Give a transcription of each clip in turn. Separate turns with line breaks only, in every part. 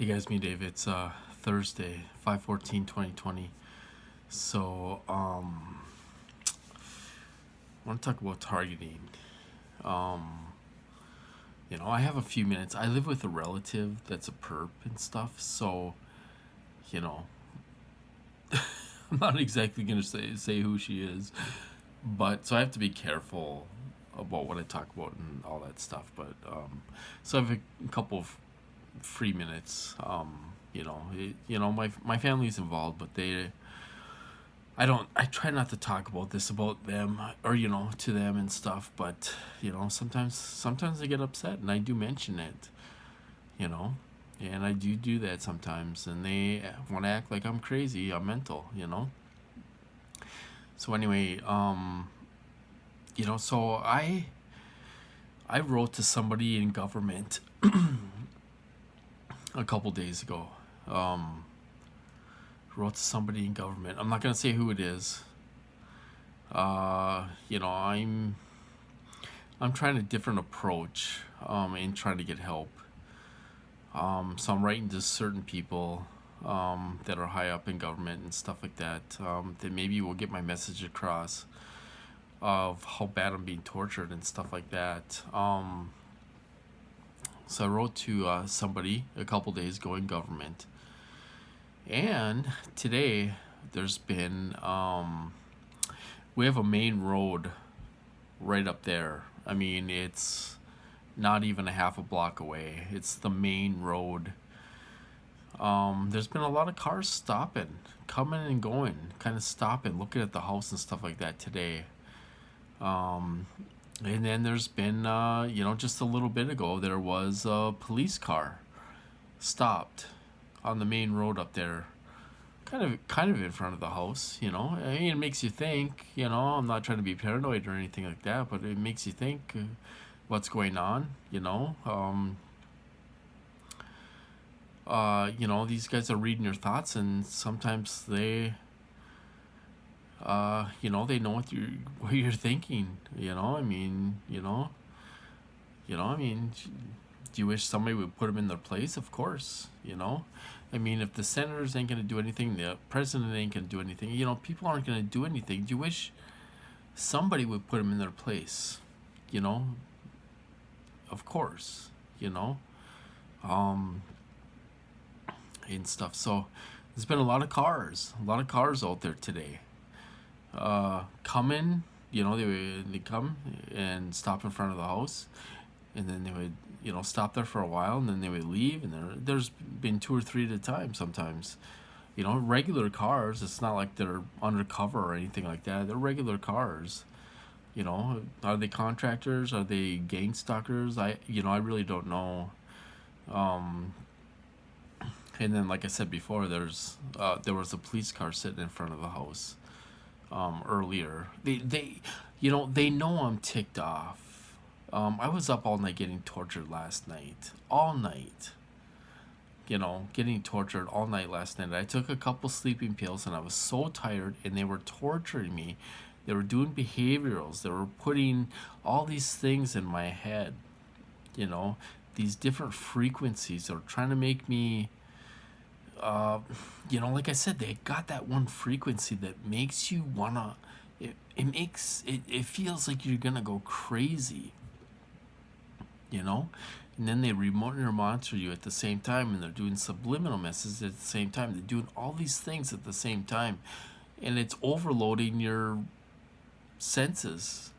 Hey guys, me Dave. It's Thursday, 5/14/2020. So, I want to talk about targeting. Um, I have a few minutes. I live with a relative that's a perp and stuff, so, you know, I'm not exactly gonna say who she is, but so I have to be careful about what I talk about and all that stuff. But so I have a couple of free minutes. My family's involved, but I try not to talk about this about them or to them and stuff. But sometimes I get upset and I do mention it. You know, and I do that sometimes, and they want to act like I'm crazy, I'm mental. So anyway, so I wrote to somebody in government a couple days ago. Um, Wrote to somebody in government. I'm not gonna say who it is. I'm trying a different approach in trying to get help. So I'm writing to certain people that are high up in government and stuff like that. That maybe will get my message across of how bad I'm being tortured and stuff like that. So I wrote to somebody a couple days ago in government, and today there's been we have a main road right up there. I mean, it's not even a half a block away. It's the main road. There's been a lot of cars stopping, coming and going, kind of stopping, looking at the house and stuff like that today. Um, and then there's been, just a little bit ago, there was a police car stopped on the main road up there, kind of in front of the house. I mean, it makes you think. I'm not trying to be paranoid or anything like that, but it makes you think what's going on. These guys are reading your thoughts, and sometimes they know what you're thinking. I mean, do you wish somebody would put them in their place? Of course. I mean, if the senators ain't gonna do anything, the president ain't gonna do anything. People aren't gonna do anything. Do you wish somebody would put them in their place? You know, of course. Um, and stuff. So there's been a lot of cars out there today. Coming, they come and stop in front of the house, and then they would stop there for a while, and then they would leave, and there's been two or three at a time sometimes. Regular cars. It's not like they're undercover or anything like that. They're regular cars. Are they contractors? Are they gang stalkers? I really don't know. um and then, like I said before, there was a police car sitting in front of the house earlier. They know I'm ticked off. I was up all night getting tortured last night. All night. Getting tortured all night last night. I took a couple sleeping pills and I was so tired, and they were torturing me. They were doing behaviorals. They were putting all these things in my head, you know, these different frequencies. They were trying to make me, like I said, they got that one frequency that makes you wanna, it feels like you're gonna go crazy, you know? And then they remote or monitor you at the same time, and they're doing subliminal messages at the same time. They're doing all these things at the same time, and it's overloading your senses,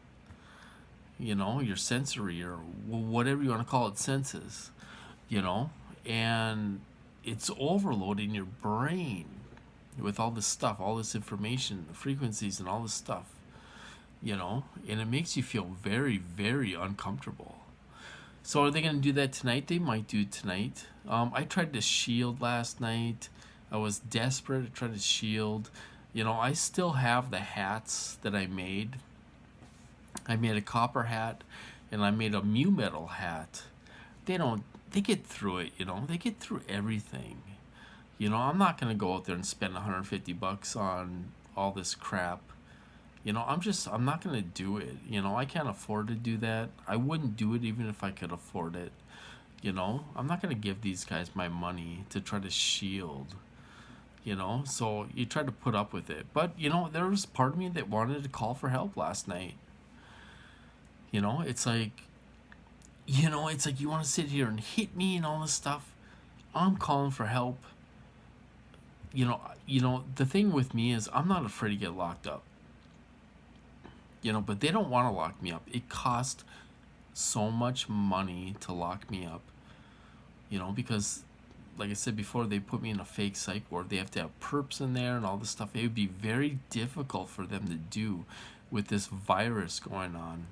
your sensory, or whatever you want to call it, senses, and it's overloading your brain with all this stuff, all this information, the frequencies, and all this stuff, and it makes you feel very, very uncomfortable. So are they going to do that tonight? They might do it tonight. I tried to shield last night. I was desperate. I tried to shield. I still have the hats that I made. I made a copper hat, and I made a mu metal hat. They get through it, they get through everything. I'm not going to go out there and spend $150 on all this crap. I'm not going to do it. I can't afford to do that. I wouldn't do it even if I could afford it. I'm not going to give these guys my money to try to shield, so you try to put up with it. But there was part of me that wanted to call for help last night. It's like, you want to sit here and hit me and all this stuff. I'm calling for help. The thing with me is I'm not afraid to get locked up. But they don't want to lock me up. It costs so much money to lock me up. Because like I said before, they put me in a fake psych ward. They have to have perps in there and all this stuff. It would be very difficult for them to do with this virus going on.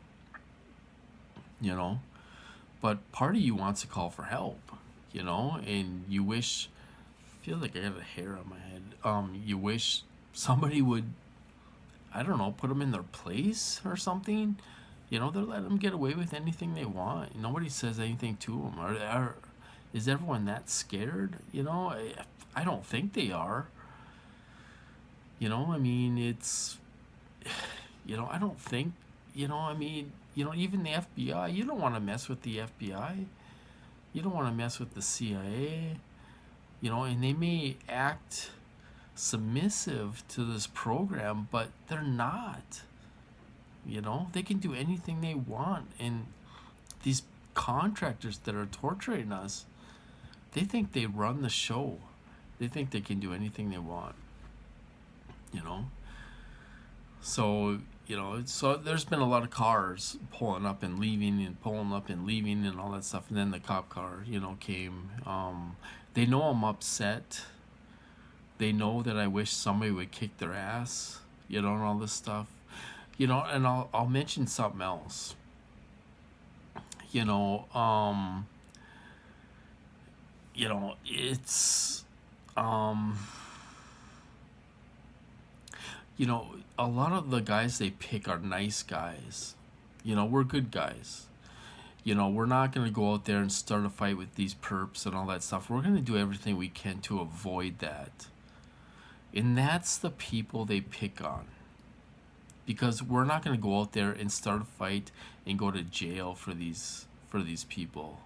But part of you wants to call for help, and you wish. I feel like I have a hair on my head. You wish somebody would, I don't know, put them in their place or something. They're letting them get away with anything they want. Nobody says anything to them. Is everyone that scared? I don't think they are. It's, I don't think, even the FBI, you don't want to mess with the FBI. You don't want to mess with the CIA. And they may act submissive to this program, but they're not. They can do anything they want. And these contractors that are torturing us, they think they run the show. They think they can do anything they want. So, so there's been a lot of cars pulling up and leaving and pulling up and leaving and all that stuff. And then the cop car, came. They know I'm upset. They know that I wish somebody would kick their ass, and all this stuff. And I'll mention something else. It's a lot of the guys they pick are nice guys. We're good guys. We're not going to go out there and start a fight with these perps and all that stuff. We're going to do everything we can to avoid that. And that's the people they pick on. Because we're not going to go out there and start a fight and go to jail for these people.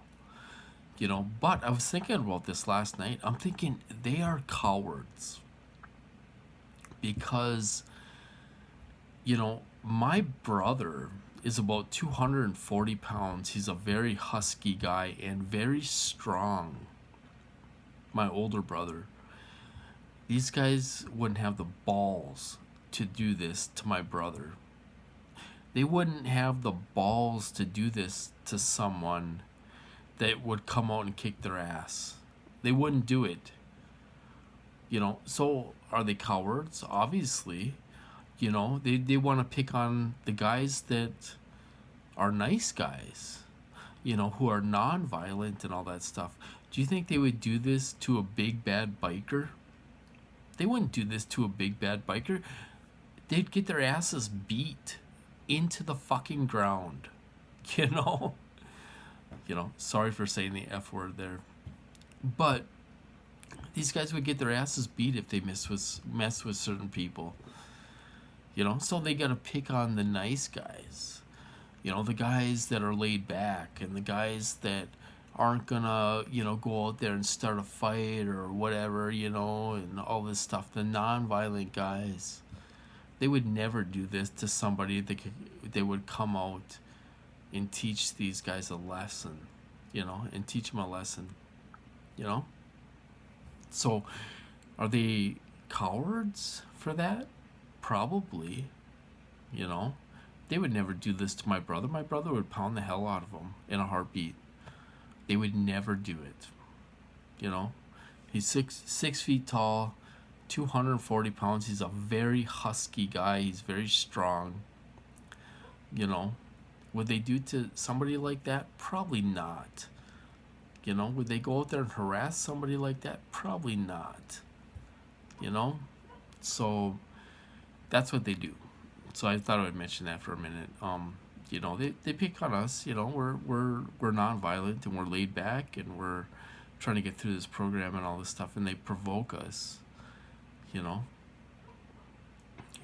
But I was thinking about this last night. I'm thinking they are cowards. Because, my brother is about 240 pounds. He's a very husky guy and very strong. My older brother. These guys wouldn't have the balls to do this to my brother. They wouldn't have the balls to do this to someone that would come out and kick their ass. They wouldn't do it. So are they cowards? Obviously. They want to pick on the guys that are nice guys, who are non-violent and all that stuff. Do you think they would do this to a big bad biker? They wouldn't do this to a big bad biker. They'd get their asses beat into the fucking ground. Sorry for saying the F word there. But these guys would get their asses beat if they mess with certain people. So they gotta pick on the nice guys. The guys that are laid back and the guys that aren't gonna, go out there and start a fight or whatever, and all this stuff. The non-violent guys. They would never do this to somebody they would come out and teach these guys a lesson, and teach them a lesson, So, are they cowards for that? Probably, They would never do this to my brother. My brother would pound the hell out of them in a heartbeat. They would never do it, He's 6 feet tall, 240 pounds. He's a very husky guy. He's very strong. Would they do to somebody like that? Probably not. Would they go out there and harass somebody like that? Probably not. So that's what they do. So I thought I would mention that for a minute. They pick on us. We're non-violent and we're laid back and we're trying to get through this program and all this stuff, and they provoke us.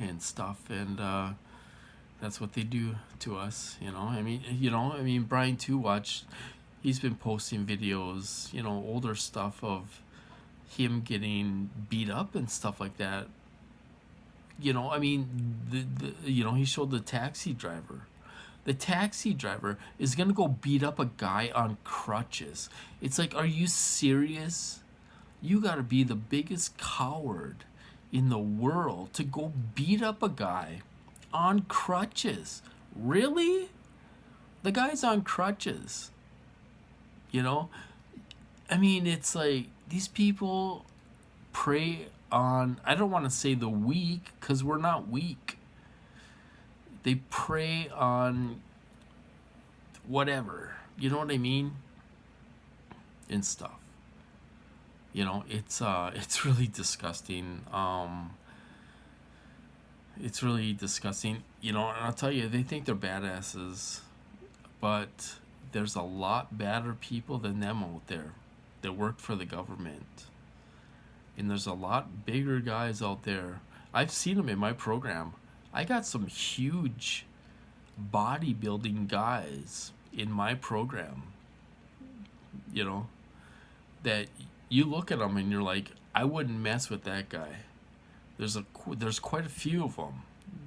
And stuff, and that's what they do to us. Brian too watched. he's been posting videos, older stuff of him getting beat up and stuff like that. I mean, he showed the taxi driver. The taxi driver is gonna go beat up a guy on crutches. It's like, are you serious? You gotta be the biggest coward in the world to go beat up a guy on crutches. Really? The guy's on crutches. You know? I mean, it's like these people prey on, I don't want to say the weak, because we're not weak. They prey on whatever. You know what I mean? And stuff. It's really disgusting. It's really disgusting. And I'll tell you, they think they're badasses, but there's a lot badder people than them out there that work for the government. And there's a lot bigger guys out there. I've seen them in my program. I got some huge bodybuilding guys in my program, that you look at them and you're like, I wouldn't mess with that guy. There's quite a few of them.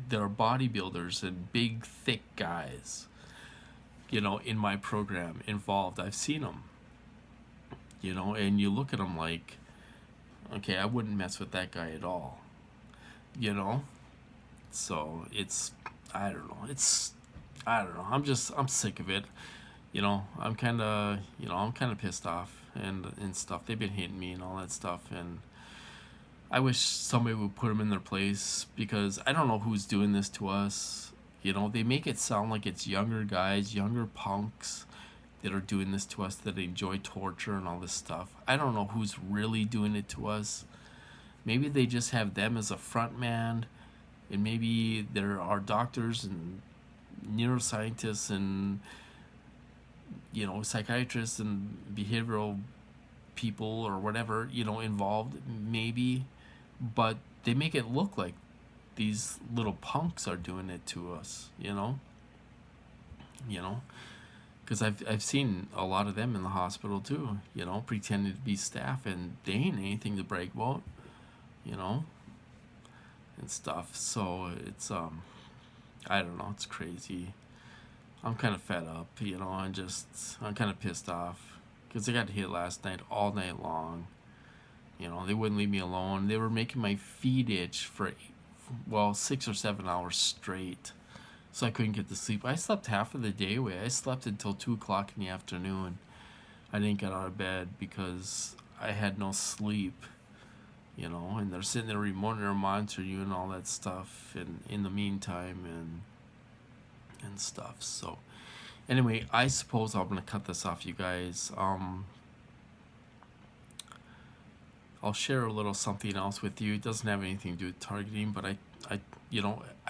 There are bodybuilders and big, thick guys, in my program involved. I've seen them, and you look at them like, okay, I wouldn't mess with that guy at all, So I don't know. I don't know. I'm sick of it. I'm kind of pissed off and stuff. They've been hitting me and all that stuff, and I wish somebody would put them in their place, because I don't know who's doing this to us. They make it sound like it's younger guys, younger punks that are doing this to us, that enjoy torture and all this stuff. I don't know who's really doing it to us. Maybe they just have them as a front man, and maybe there are doctors and neuroscientists and psychiatrists and behavioral people or whatever, involved, maybe, but they make it look like these little punks are doing it to us, because I've seen a lot of them in the hospital too, pretending to be staff, and they ain't anything to brag about, and stuff. So it's I don't know, it's crazy. I'm kind of fed up, I'm kind of pissed off, because I got hit last night all night long. They wouldn't leave me alone. They were making my feet itch for 6 or 7 hours straight, so I couldn't get to sleep. I slept half of the day away. I slept until 2 o'clock in the afternoon. I didn't get out of bed because I had no sleep. And they're sitting there monitoring you and all that stuff, and in the meantime, and stuff. So anyway, I suppose I'm gonna cut this off, you guys. I'll share a little something else with you. It doesn't have anything to do with targeting, but I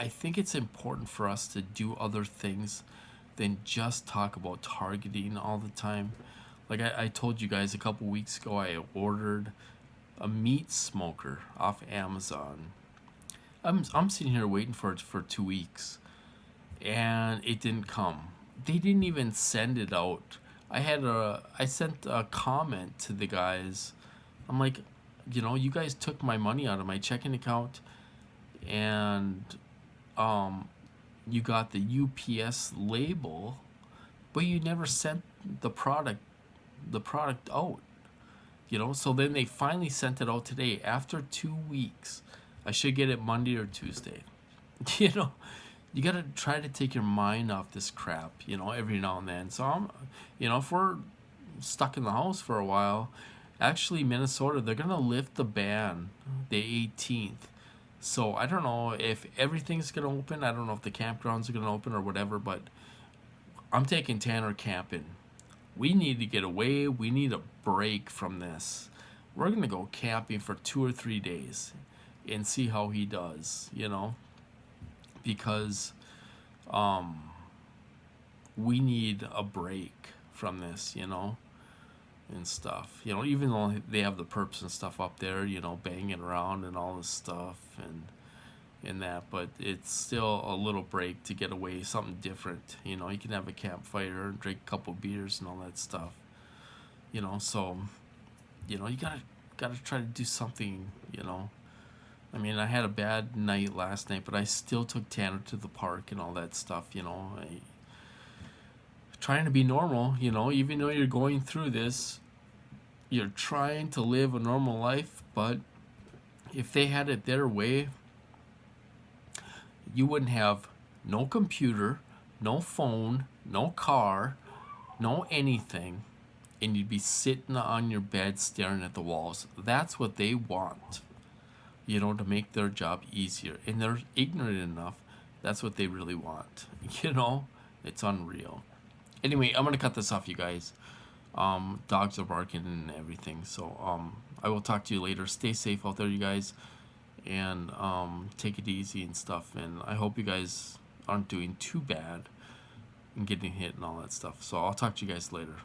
think it's important for us to do other things than just talk about targeting all the time. Like I told you guys a couple weeks ago, I ordered a meat smoker off Amazon. I'm sitting here waiting for it for 2 weeks, and it didn't come. They didn't even send it out. I sent a comment to the guys. I'm like, you guys took my money out of my checking account, and you got the UPS label, but you never sent the product out. So then they finally sent it out today after 2 weeks. I should get it Monday or Tuesday. You gotta try to take your mind off this crap, every now and then. So if we're stuck in the house for a while, actually Minnesota, they're gonna lift the ban the 18th. So I don't know if everything's gonna open. I don't know if the campgrounds are gonna open or whatever, but I'm taking Tanner camping. We need to get away. We need a break from this. We're gonna go camping for 2 or 3 days and see how he does, because we need a break from this, and stuff. Even though they have the perps and stuff up there, banging around and all this stuff, and that, but it's still a little break to get away, something different. You know, you can have a campfire and drink a couple beers and all that stuff. You know, so you gotta try to do something. You know, I mean, I had a bad night last night, but I still took Tanner to the park and all that stuff. You know, trying to be normal. You know, even though you're going through this, you're trying to live a normal life. But if they had it their way, you wouldn't have no computer, no phone, no car, no anything, and you'd be sitting on your bed staring at the walls. That's what they want, you know, to make their job easier. And they're ignorant enough. That's what they really want. You know, it's unreal. Anyway, I'm gonna cut this off, you guys. Dogs are barking and everything. So I will talk to you later. Stay safe out there, you guys, and take it easy and stuff. And I hope you guys aren't doing too bad and getting hit and all that stuff. So I'll talk to you guys later.